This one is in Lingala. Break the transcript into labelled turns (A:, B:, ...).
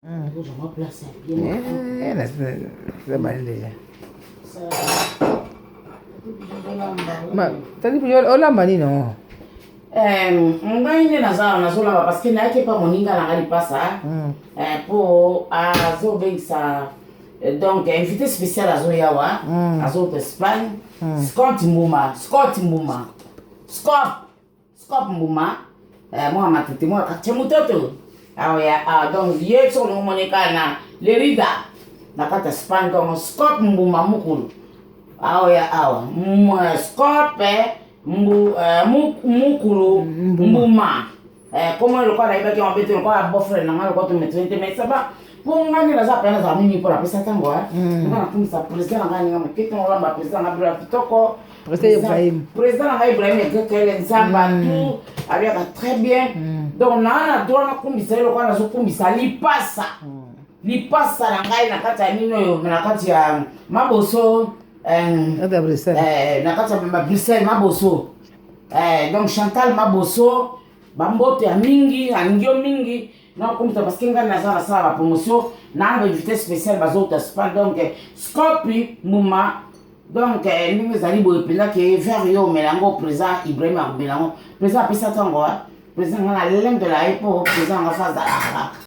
A: Je me place bien.
B: C'est mal déjà.
A: Ça.
B: T'as dit que Olamba ni non?
A: Ngai nazolamba parce que nayaki pa moninga na ngai lipasa po azobengisa donc invité spécial azoyawa azota Espagne Scott Mbuma mwa matete mwa kache mutoto awa donc ye so no monika na lerida na kata Espagne comme Scott Mbuma mukulu awa Scott mukulu mbuma comment le quoi là il embêté le quoi boyfriend na le quoi tu mettre mais ça va pour ngani la za pena za mimi pour la pesa tango na kumisa president ngani ngam kitu ngamba president ngabla kitoko président Ibrahim Kekele nzamba tout avec très bien donc na droit na kumisa le quoi na zo kumisa lipasa na ngai na kati ya nino yo na kati ya maboso na kati ya Bruxelles maboso donc Chantal maboso bambote ya mingi angio mingi na kumita parce que ngani naza na sala promotion na invité spécial bazota spa donc Scopi Muma donc ndenge ezali boye mpenza ke vers yo omelango président Ibrahim akomelango président apesa ntango président nga na lembe la ye mpo président nga fa azalaka